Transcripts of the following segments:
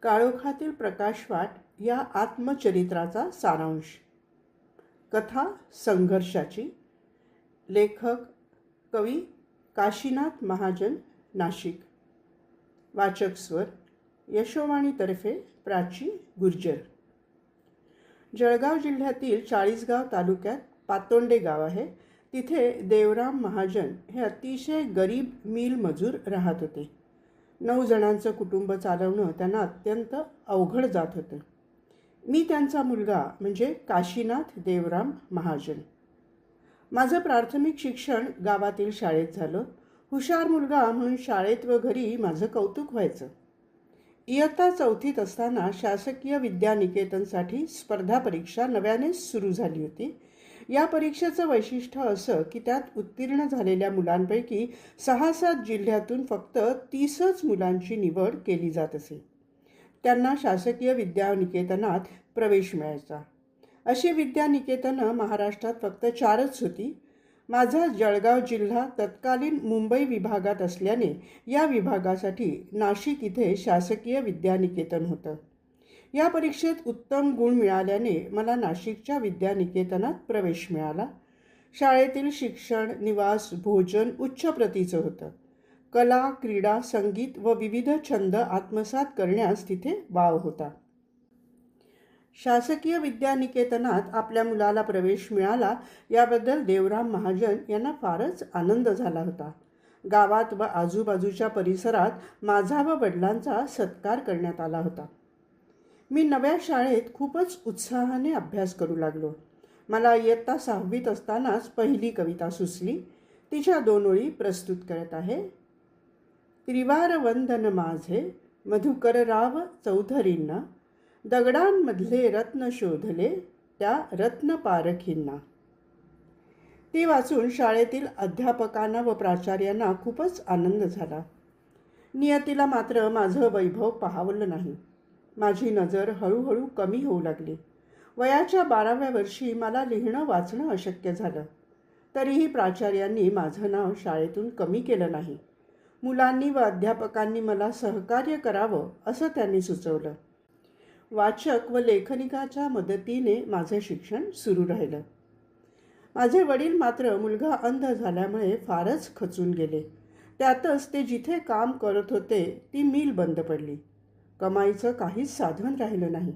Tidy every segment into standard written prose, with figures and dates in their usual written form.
काळोखातील प्रकाशवाट या आत्मचरित्राचा सारांश. कथा संघर्षाची. लेखक कवी काशीनाथ महाजन, नाशिक. वाचक स्वर यशोवाणीतर्फे प्राची गुर्जर. जळगाव जिल्ह्यातील चाळीसगाव तालुक्यात पातोंडे गाव आहे. तिथे देवराम महाजन हे अतिशय गरीब मिल मजूर राहत होते. 9 जणांचं कुटुंब चालवणं त्यांना अत्यंत अवघड जात होतं. मी त्यांचा मुलगा म्हणजे काशीनाथ देवराम महाजन. माझं प्राथमिक शिक्षण गावातील शाळेत झालं. हुशार मुलगा म्हणून शाळेत व घरी माझं कौतुक व्हायचं. इयत्ता 4थीत असताना शासकीय विद्यानिकेतनसाठी स्पर्धा परीक्षा नव्यानेच सुरू झाली होती. या परीक्षेचं वैशिष्ट्य असं की त्यात उत्तीर्ण झालेल्या मुलांपैकी 6-7 जिल्ह्यातून फक्त 30च मुलांची निवड केली जात असे. त्यांना शासकीय विद्यानिकेतनात प्रवेश मिळायचा. अशी विद्यानिकेतनं महाराष्ट्रात फक्त 4च होती. माझा जळगाव जिल्हा तत्कालीन मुंबई विभागात असल्याने या विभागासाठी नाशिक इथे शासकीय विद्यानिकेतन होतं. या परीक्षेत उत्तम गुण मिळाल्याने मला नाशिकच्या विद्यानिकेतनात प्रवेश मिळाला. शाळेतील शिक्षण, निवास, भोजन उच्च प्रतीचं होतं. कला, क्रीडा, संगीत व विविध छंद आत्मसात करण्यास तिथे वाव होता. शासकीय विद्यानिकेतनात आपल्या मुलाला प्रवेश मिळाला याबद्दल देवराम महाजन यांना फारच आनंद झाला होता. गावात व आजूबाजूच्या परिसरात माझा व वडिलांचा सत्कार करण्यात आला होता. मी नव्या शाळेत खूपच उत्साहाने अभ्यास करू लागलो. मला इयत्ता 6वीत असतानाच पहिली कविता सुचली. तिच्या 2 ओळी प्रस्तुत करत आहे. त्रिवार वंदन माझे मधुकरराव चौधरींना, दगडांमधले रत्न शोधले त्या रत्न पारखींना. ती वाचून शाळेतील अध्यापकांना व प्राचार्यांना खूपच आनंद झाला. नियतीला मात्र माझं वैभव पाहावलं नाही. माझी नजर हळूहळू कमी होऊ लागली. वयाच्या 12व्या वर्षी मला लिहिणं वाचणं अशक्य झालं. तरीही प्राचार्यांनी माझं नाव शाळेतून कमी केलं नाही. मुलांनी व अध्यापकांनी मला सहकार्य करावं असं त्यांनी सुचवलं. वाचक व लेखनिकाच्या मदतीने माझं शिक्षण सुरू राहिलं. माझे वडील मात्र मुलगा अंध झाल्यामुळे फारच खचून गेले. त्यातच ते जिथे काम करत होते ती मिल बंद पडली. कमाईचं काहीच साधन राहिलं नाही.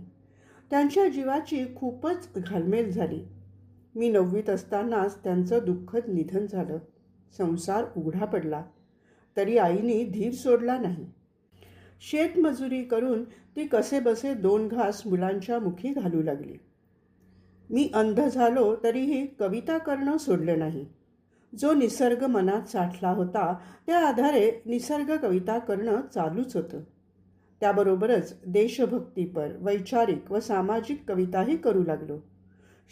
त्यांच्या जीवाची खूपच घालमेल झाली. मी 9वीत असतानाच त्यांचं दुःखद निधन झालं. संसार उघडा पडला. तरी आईने धीर सोडला नाही. शेतमजुरी करून ती कसेबसे 2 घास मुलांच्या मुखी घालू लागली. मी अंध झालो तरीही कविता करणं सोडलं नाही. जो निसर्ग मनात साठला होता त्या आधारे निसर्ग कविता करणं चालूच होतं. त्याबरोबरच देशभक्तीपर, वैचारिक व सामाजिक कविताही करू लागलो.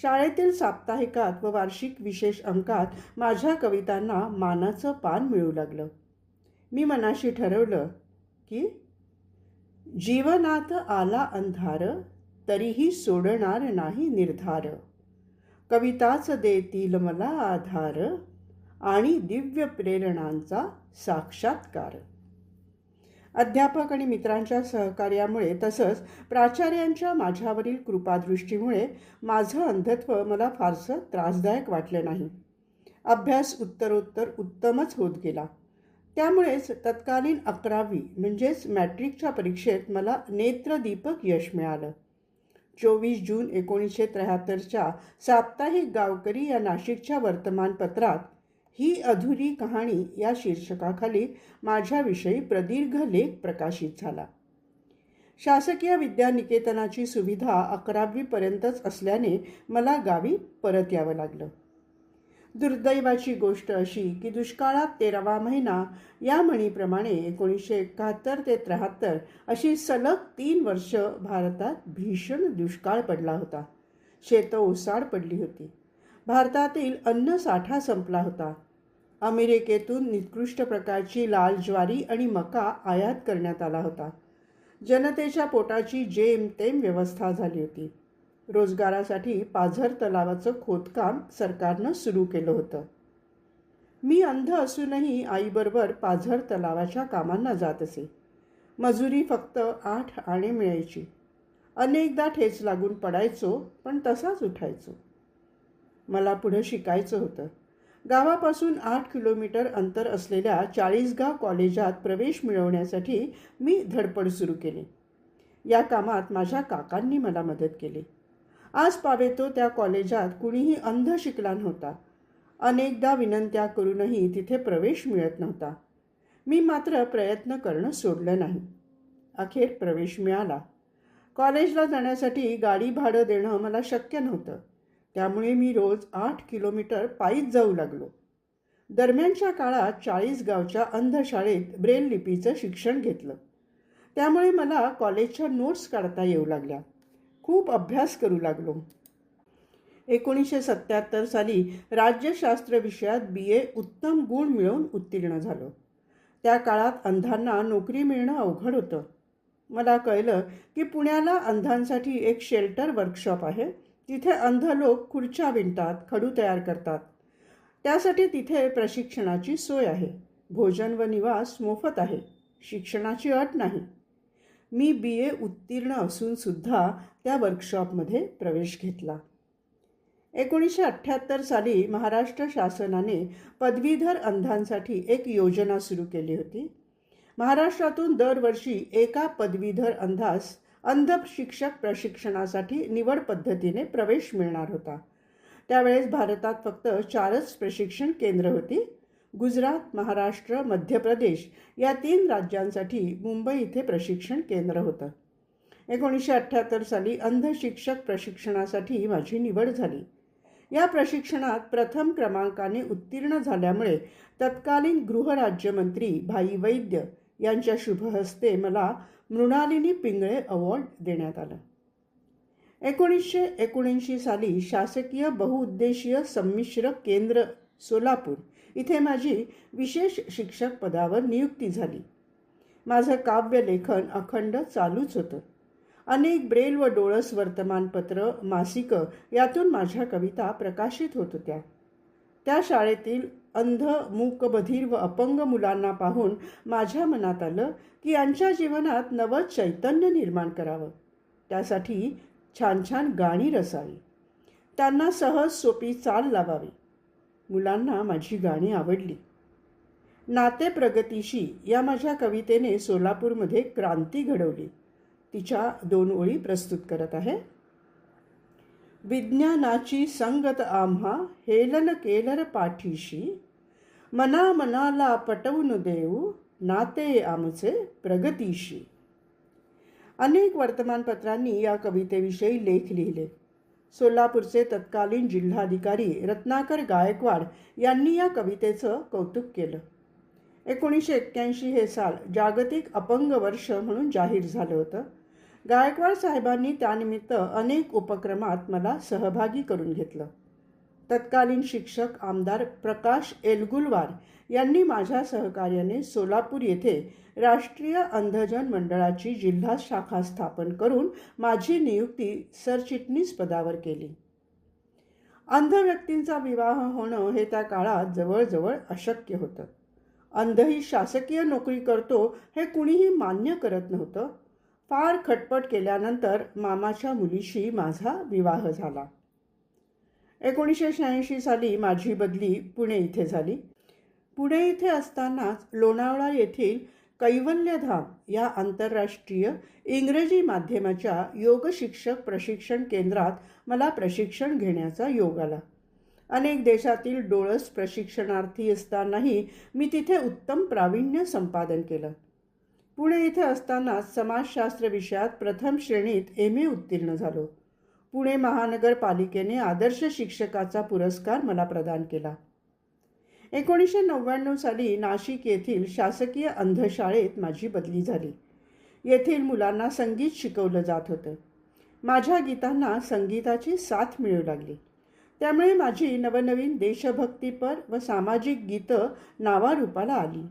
शाळेतील साप्ताहिकात व वार्षिक विशेष अंकात माझ्या कवितांना मानाचं पान मिळू लागलं. मी मनाशी ठरवलं की जीवनात आला अंधार तरीही सोडणार नाही निर्धार. कविताच देतील मला आधार आणि दिव्य प्रेरणांचा साक्षात्कार. अध्यापक आणि मित्रांच्या सहकार्यामुळे तसंच प्राचार्यांच्या माझ्यावरील कृपादृष्टीमुळे माझं अंधत्व मला फारसं त्रासदायक वाटलं नाही. अभ्यास उत्तरोत्तर उत्तमच होत गेला. त्यामुळेच तत्कालीन 11वी म्हणजेच मॅट्रिकच्या परीक्षेत मला नेत्रदीपक यश मिळालं. 24 जून 1973च्या साप्ताहिक गावकरी या नाशिकच्या वर्तमानपत्रात ही अधुरी कहाणी या शीर्षकाखाली माझ्याविषयी प्रदीर्घ लेख प्रकाशित झाला. शासकीय विद्यानिकेतनाची सुविधा 11वीपर्यंतच असल्याने मला गावी परत यावं लागलं. दुर्दैवाची गोष्ट अशी की दुष्काळात 13वा महिना या म्हणीप्रमाणे 1971 ते 73 अशी सलग 3 वर्ष भारतात भीषण दुष्काळ पडला होता. शेतं ओसाड पडली होती. भारतातील अन्नसाठा संपला होता. अमेरिकेतून निकृष्ट प्रकारची लाल ज्वारी आणि मका आयात करण्यात आला होता. जनतेच्या पोटाची जेमतेम व्यवस्था झाली होती. रोजगारासाठी पाझर तलावाचं खोदकाम सरकारनं सुरू केलं होतं. मी अंध असूनही आईबरोबर पाझर तलावाच्या कामांना जात असे. मजुरी फक्त 8 आणे मिळायची. अनेकदा ठेच लागून पडायचो, पण तसाच उठायचो. मला पुढं शिकायचं होतं. गावापासून 8 किलोमीटर अंतर असलेल्या चाळीसगाव कॉलेजात प्रवेश मिळवण्यासाठी मी धडपड सुरू केली. या कामात माझ्या काकांनी मला मदत केली. आज पावेतो त्या कॉलेजात कुणीही अंध शिकला नव्हता. अनेकदा विनंत्या करूनही तिथे प्रवेश मिळत नव्हता. मी मात्र प्रयत्न करणं सोडलं नाही. अखेर प्रवेश मिळाला. कॉलेजला जाण्यासाठी गाडी भाडं देणं मला शक्य नव्हतं. त्यामुळे मी रोज 8 किलोमीटर पायीच जाऊ लागलो. दरम्यानच्या काळात चाळीसगावच्या अंधशाळेत ब्रेल लिपीचं शिक्षण घेतलं. त्यामुळे मला कॉलेजच्या नोट्स काढता येऊ लागल्या. खूप अभ्यास करू लागलो. 1977 साली राज्यशास्त्र विषयात BA उत्तम गुण मिळवून उत्तीर्ण झालो. त्या काळात अंधांना नोकरी मिळणं अवघड होतं. मला कळलं की पुण्याला अंधांसाठी एक शेल्टर वर्कशॉप आहे. तिथे अंध लोक खुर्च्या विणतात, खडू तयार करतात. त्यासाठी तिथे प्रशिक्षणाची सोय आहे. भोजन व निवास मोफत आहे. शिक्षणाची अट नाही. मी BA उत्तीर्ण असूनसुद्धा त्या वर्कशॉपमध्ये प्रवेश घेतला. 1978 साली महाराष्ट्र शासनाने पदवीधर अंधांसाठी एक योजना सुरू केली होती. महाराष्ट्रातून दरवर्षी एका पदवीधर अंधास अंध शिक्षक प्रशिक्षणासाठी निवड पद्धतीने प्रवेश मिळणार होता. त्यावेळेस भारतात फक्त 4च प्रशिक्षण केंद्र होती. गुजरात, महाराष्ट्र, मध्य प्रदेश या 3 राज्यांसाठी मुंबई इथे प्रशिक्षण केंद्र होतं. 1978 साली अंध शिक्षक प्रशिक्षणासाठी माझी निवड झाली. या प्रशिक्षणात प्रथम क्रमांकाने उत्तीर्ण झाल्यामुळे तत्कालीन गृहराज्यमंत्री भाई वैद्य यांच्या शुभहस्ते मला मृणालिनी पिंगळे अवॉर्ड देण्यात आलं. 1979 साली शासकीय बहुउद्देशीय संमिश्र केंद्र सोलापूर इथे माझी विशेष शिक्षक पदावर नियुक्ती झाली. माझं काव्यलेखन अखंड चालूच होतं. अनेक ब्रेल व डोळस वर्तमानपत्र, मासिकं यातून माझ्या कविता प्रकाशित होत होत्या. त्या शाळेतील अंध, मूक, बधिर व अपंग मुलांना पाहून माझ्या मनात आलं की यांच्या जीवनात नवं चैतन्य निर्माण करावं. त्यासाठी छान छान गाणी रचावी. त्यांना सहज सोपी चाल लावावी. मुलांना माझी गाणी आवडली. नाते प्रगतीशी या माझ्या कवितेने सोलापूरमध्ये क्रांती घडवली. तिच्या 2 ओळी प्रस्तुत करत आहे. विज्ञानाची संगत आम्हा हेलन केलर पाठीशी, मना मनाला पटवून देऊ नाते आमचे प्रगतीशी. अनेक वर्तमानपत्रांनी या कवितेविषयी लेख लिहिले. सोलापूरचे तत्कालीन जिल्हाधिकारी रत्नाकर गायकवाड यांनी या कवितेचं कौतुक केलं. 1981 हे साल जागतिक अपंग वर्ष म्हणून जाहीर झालं होतं. गायकवाड साहेबांनी त्यानिमित्त अनेक उपक्रमात मला सहभागी करून घेतलं. तत्कालीन शिक्षक आमदार प्रकाश एलगुलवार यांनी माझ्या सहकार्याने सोलापूर येथे राष्ट्रीय अंधजन मंडळाची जिल्हा शाखा स्थापन करून माझी नियुक्ती सरचिटणीस पदावर केली. अंध व्यक्तींचा विवाह होणं हे त्या काळात जवळजवळ अशक्य होतं. अंधही शासकीय नोकरी करतो हे कुणीही मान्य करत नव्हतं. फार खटपट केल्यानंतर मामाच्या मुलीशी माझा विवाह झाला. 1986 साली माझी बदली पुणे इथे झाली. पुणे इथे असतानाच लोणावळा येथील कैवल्यधाम या आंतरराष्ट्रीय इंग्रजी माध्यमाच्या योग शिक्षक प्रशिक्षण केंद्रात मला प्रशिक्षण घेण्याचा योग आला. अनेक देशातील डोळस प्रशिक्षणार्थी असतानाही मी तिथे उत्तम प्रावीण्य संपादन केलं. पुणे इथे असतानाच समाजशास्त्र विषयात प्रथम श्रेणीत MA उत्तीर्ण झालो. पुणे महानगरपालिकेने आदर्श शिक्षकाचा पुरस्कार मला प्रदान केला. 1999 साली नाशिक येथील शासकीय अंधशाळेत माझी बदली झाली. येथील मुलांना संगीत शिकवलं जात होतं. माझ्या गीतांना संगीताची साथ मिळू लागली. त्यामुळे माझी नवनवीन देशभक्तीपर व सामाजिक गीतं नावारूपाला आली.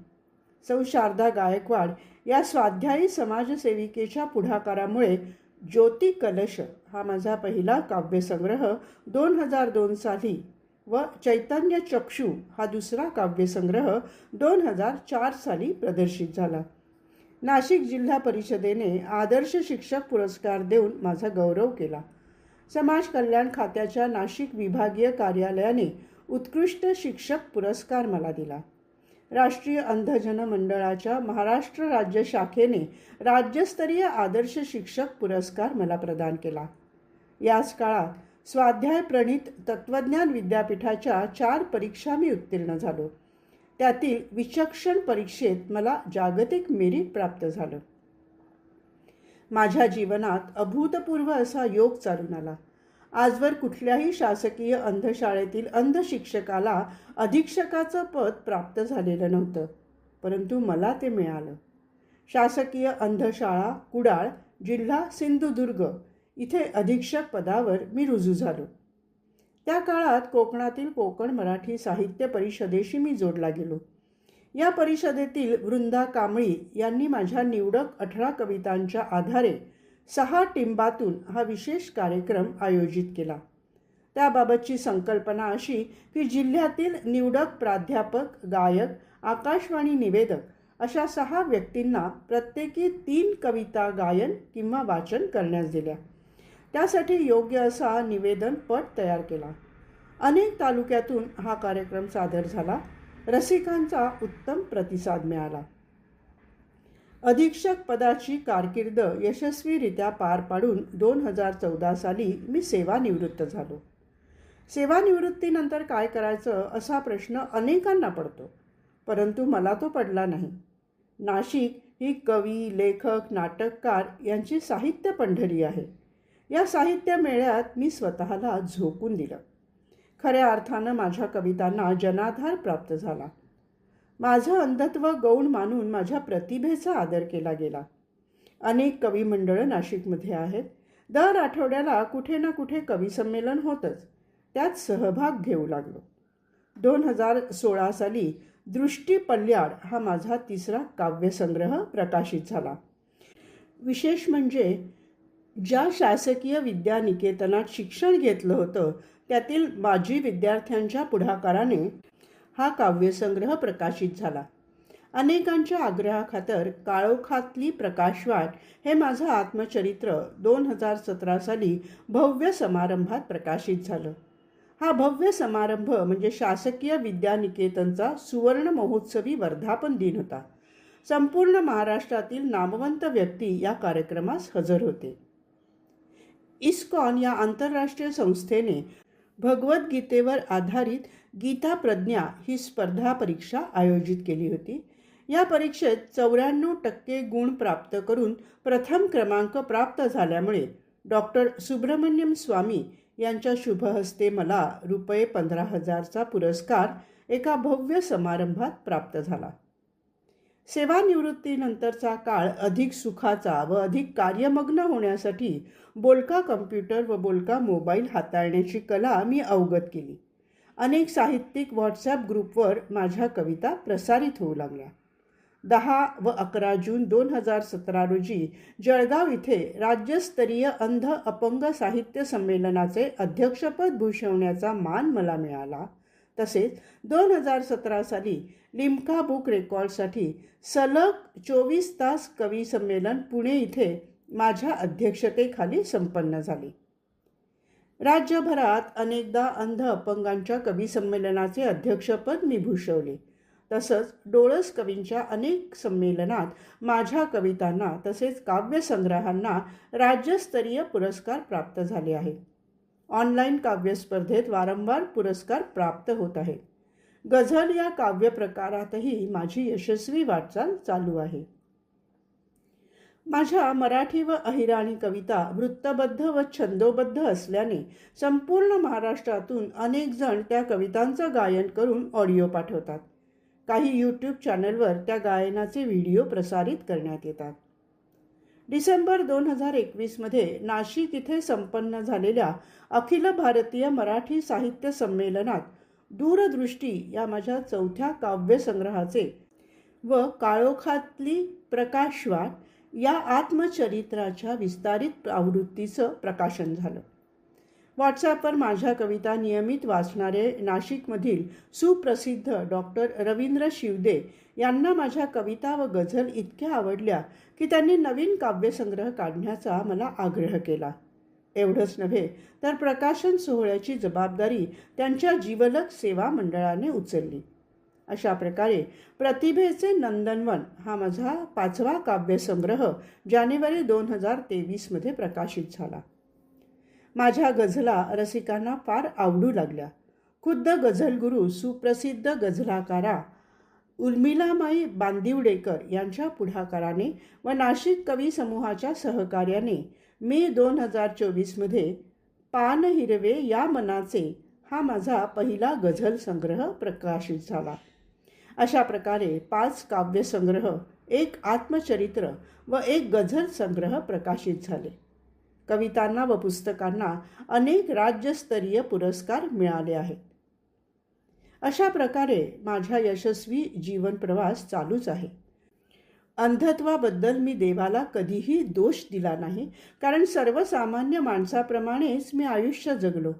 सौ शारदा गायकवाड या स्वाध्यायी समाजसेविकेच्या पुढाकारामुळे ज्योती कलश हा माझा पहिला काव्यसंग्रह 2002 साली व चैतन्य चक्षू हा दुसरा काव्यसंग्रह 2004 साली प्रदर्शित झाला. नाशिक जिल्हा परिषदेने आदर्श शिक्षक पुरस्कार देऊन माझा गौरव केला. समाज कल्याण खात्याच्या नाशिक विभागीय कार्यालयाने उत्कृष्ट शिक्षक पुरस्कार मला दिला. राष्ट्रीय अंधजन मंडळाच्या महाराष्ट्र राज्य शाखेने राज्यस्तरीय आदर्श शिक्षक पुरस्कार मला प्रदान केला. याच काळात स्वाध्याय प्रणीत तत्वज्ञान विद्यापीठाच्या 4 परीक्षा मी उत्तीर्ण झालो. त्यातील विचक्षण परीक्षेत मला जागतिक मेरिट प्राप्त झालं. माझ्या जीवनात अभूतपूर्व असा योग चालून आला. आजवर कुठल्याही शासकीय अंधशाळेतील अंध शिक्षकाला अधीक्षकाचं पद प्राप्त झालेलं नव्हतं, परंतु मला ते मिळालं. शासकीय अंधशाळा कुडाळ, जिल्हा सिंधुदुर्ग इथे अधीक्षक पदावर मी रुजू झालो. त्या काळात कोकणातील कोकण मराठी साहित्य परिषदेशी मी जोडला गेलो. या परिषदेतील वृंदा कांबळी यांनी माझ्या निवडक 18 कवितांच्या आधारे 6 टिंबातून हा विशेष कार्यक्रम आयोजित केला. त्याबाबतची संकल्पना अशी की जिल्ह्यातील निवडक प्राध्यापक, गायक, आकाशवाणी निवेदक अशा 6 व्यक्तींना प्रत्येकी 3 कविता गायन किंवा वाचन करण्यास दिल्या. त्यासाठी योग्य असा निवेदन पट तयार केला. अनेक तालुक्यातून हा कार्यक्रम सादर झाला. रसिकांचा उत्तम प्रतिसाद मिळाला. अधीक्षक पदाची कारकीर्द यशस्वीरित्या पार पाडून 2014 साली मी सेवानिवृत्त झालो. सेवानिवृत्तीनंतर काय करायचं असा प्रश्न अनेकांना पडतो, परंतु मला तो पडला नाही. नाशिक ही कवी, लेखक, नाटककार यांची साहित्य पंढरी आहे. या साहित्य मेळ्यात मी स्वतःला झोकून दिलं. खऱ्या अर्थानं माझ्या कवितांना जनाधार प्राप्त झाला. माझं अंधत्व गौण मानून माझ्या प्रतिभेचा आदर केला गेला. अनेक कवी मंडळं नाशिकमध्ये आहेत. दर आठवड्याला कुठे ना कुठे कवी संमेलन होतंच. त्यात सहभाग घेऊ लागलो. 2016 साली दृष्टी पल्याड हा माझा 3रा काव्यसंग्रह प्रकाशित झाला. विशेष म्हणजे ज्या शासकीय विद्यानिकेतनात शिक्षण घेतलं होतं त्यातील माजी विद्यार्थ्यांच्या पुढाकाराने हा काव्यसंग्रह प्रकाशित झाला. अनेकांच्या आग्रहाखातर काळोखातली प्रकाशवाट हे माझं आत्मचरित्र 2017 साली भव्य समारंभात प्रकाशित झालं. हा भव्य समारंभ म्हणजे शासकीय विद्यानिकेतनचा सुवर्ण महोत्सवी वर्धापन दिन होता. संपूर्ण महाराष्ट्रातील नामवंत व्यक्ती या कार्यक्रमास हजर होते. इस्कॉन या आंतरराष्ट्रीय संस्थेने भगवद्गीतेवर आधारित गीता प्रज्ञा ही स्पर्धा परीक्षा आयोजित केली होती. या परीक्षेत 94% गुण प्राप्त करून प्रथम क्रमांक प्राप्त झाल्यामुळे डॉक्टर सुब्रमण्यम स्वामी यांच्या शुभहस्ते मला ₹15,000चा पुरस्कार एका भव्य समारंभात प्राप्त झाला. सेवानिवृत्तीनंतरचा काळ अधिक सुखाचा व अधिक कार्यमग्न होण्यासाठी बोलका कम्प्युटर व बोलका मोबाईल हाताळण्याची कला मी अवगत केली. अनेक साहित्यिक व्हॉट्सॲप ग्रुपवर माझ्या कविता प्रसारित होऊ लागल्या. 10 व 11 जून 2017 रोजी जळगाव इथे राज्यस्तरीय अंध अपंग साहित्य संमेलनाचे अध्यक्षपद भूषवण्याचा मान मला मिळाला. तसेच 2017 साली लिम्का बुक रेकॉर्डसाठी सलग 24 तास कवी संमेलन पुणे इथे माझ्या अध्यक्षतेखाली संपन्न झाले. राज्यभरात अनेकदा अंध अपंगांच्या कवी संमेलनाचे अध्यक्षपद मी भूषवले. तसंच डोळस कवींच्या अनेक संमेलनात माझ्या कवितांना तसेच काव्यसंग्रहांना राज्यस्तरीय पुरस्कार प्राप्त झाले आहेत. ऑनलाईन काव्यस्पर्धेत वारंवार पुरस्कार प्राप्त होत आहेत. गझल या काव्य प्रकारातही माझी यशस्वी वाटचाल चालू आहे. माझ्या मराठी व अहिराणी कविता वृत्तबद्ध व छंदोबद्ध असल्याने संपूर्ण महाराष्ट्रातून अनेक जण त्या कवितांचं गायन करून ऑडिओ पाठवतात. काही यूट्यूब चॅनलवर त्या गायनाचे व्हिडिओ प्रसारित करण्यात येतात. डिसेंबर 2021मध्ये नाशिक इथे संपन्न झालेल्या अखिल भारतीय मराठी साहित्य संमेलनात दूरदृष्टी या माझ्या 4थ्या काव्यसंग्रहाचे व काळोखातली प्रकाशवाट या आत्मचरित्राच्या विस्तारित आवृत्तीचं प्रकाशन झालं. व्हॉट्सॲपवर माझ्या कविता नियमित वाचणारे नाशिकमधील सुप्रसिद्ध डॉक्टर रवींद्र शिवदे यांना माझ्या कविता व गझल इतक्या आवडल्या की त्यांनी नवीन काव्यसंग्रह काढण्याचा मला आग्रह केला. एवढंच नव्हे तर प्रकाशन सोहळ्याची जबाबदारी त्यांच्या जीवलक सेवा मंडळाने उचलली. अशा प्रकारे प्रतिभेचे नंदनवन हा माझा 5वा काव्यसंग्रह जानेवारी 2023 प्रकाशित झाला. माझ्या गझला रसिकांना फार आवडू लागल्या. खुद्द गझलगुरू सुप्रसिद्ध गझलाकारा उर्मिलामाई बांदिवडेकर यांच्या पुढाकाराने व नाशिक कवी समूहाच्या सहकार्याने मे 2024 पान हिरवे या मनाचे हा माझा पहिला गझल संग्रह प्रकाशित झाला. अशा प्रकारे 5 काव्यसंग्रह, 1 आत्मचरित्र व 1 गझल संग्रह प्रकाशित झाले. कवितांना व पुस्तकांना अनेक राज्यस्तरीय पुरस्कार मिळाले आहेत. अशा प्रकारे माझा यशस्वी जीवन प्रवास चालूच आहे. अंधत्वाबद्दल मी देवाला कधीही दोष दिला नाही, कारण सर्वसामान्य माणसाप्रमाणेच मी आयुष्य जगलो.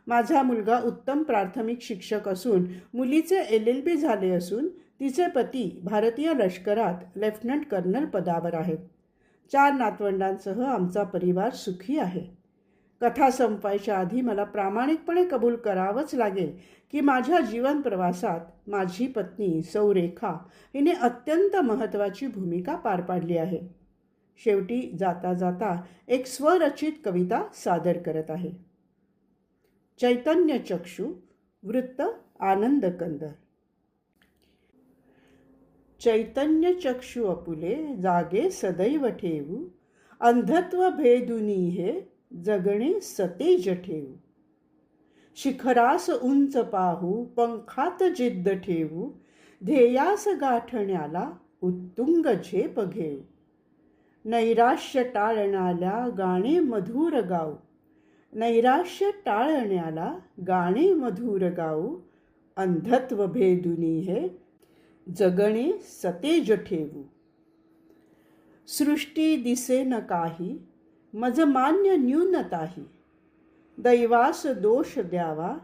माझा मुलगा उत्तम प्राथमिक शिक्षक असून मुलीचे LLB झाले असून तिचे पती भारतीय लष्करात लेफ्टनंट कर्नल पदावर आहेत. 4 नातवंडांसह आमचा परिवार सुखी आहे. कथा संपायच्या आधी मला प्रामाणिकपणे कबूल करावंच लागेल की माझ्या जीवन प्रवासात माझी पत्नी सौ रेखा हिने अत्यंत महत्त्वाची भूमिका पार पाडली आहे. शेवटी जाता जाता एक स्वरचित कविता सादर करत आहे. चैतन्य चक्षु वृत्त आनंदकंद. चैतन्य चक्षु अपुले जागे सदैव ठेवू, अंधत्व भेदुनी हे जगणे सतेज ठेवू. शिखरास उंच पाहू पंखात जिद्द ठेवू, ध्येयास गाठण्याला उत्तुंग झेप घेऊ. नैराश्य टाळण्याला गाणे मधुर गाऊ, नैराश्य टाळण्याला गाणे मधुर गाऊ. अंधत्व भेदुनी हे जगणे सतेज ठेवू. सृष्टी दिसे न काही मज मान्य न्यूनताही, दैवास दोष द्यावा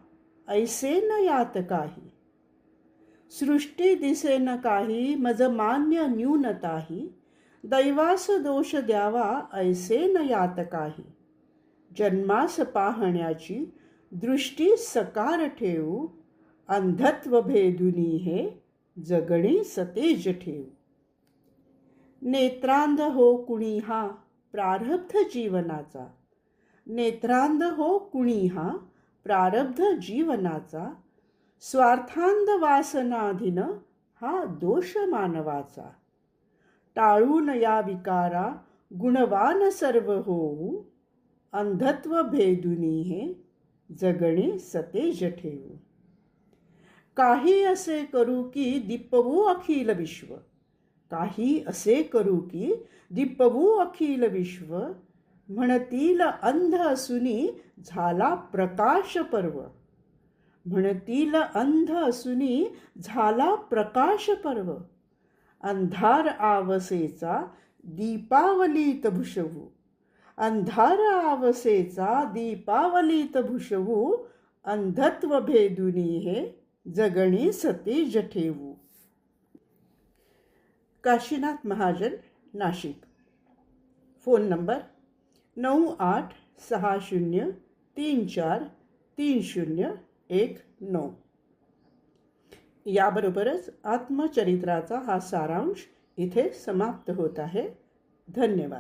ऐसे न यात काही. सृष्टी दिसे न काही मज मान्य न्यूनताही, दैवास दोष द्यावा ऐसे न यात काही. जन्मास पाहण्याची दृष्टी सकार ठेवू, अंधत्व भेदुनी हे जगणे सतेज ठेवू. नेत्रांध हो कुणी हा प्रारब्ध जीवनाचा, नेत्रांध हो कुणी हा प्रारब्ध जीवनाचा. स्वार्थांध वासनाधीन हा दोष मानवाचा. टाळून या विकारा गुणवान सर्व होऊ, अंधत्व भेदुनी हे जगणे सतेज ठेवू. काही असे करू की दीपवू अखिल विश्व, काही असे करू की दीपवू अखिल विश्व. म्हणतील अंध असुनी झाला प्रकाश पर्व, म्हणतील अंध असुनी झाला प्रकाश पर्व. अंधार आवसेचा दीपावलीत भुषवू, अंधार आवसेचा दीपावलीत भुषवू. अंधत्व भेदुनी हे जगणे सतेज ठेवू. काशीनाथ महाजन, नाशिक. Phone number 9860343019. याबरोबरच आत्मचरित्राचा हा सारांश इथे समाप्त होत आहे. धन्यवाद.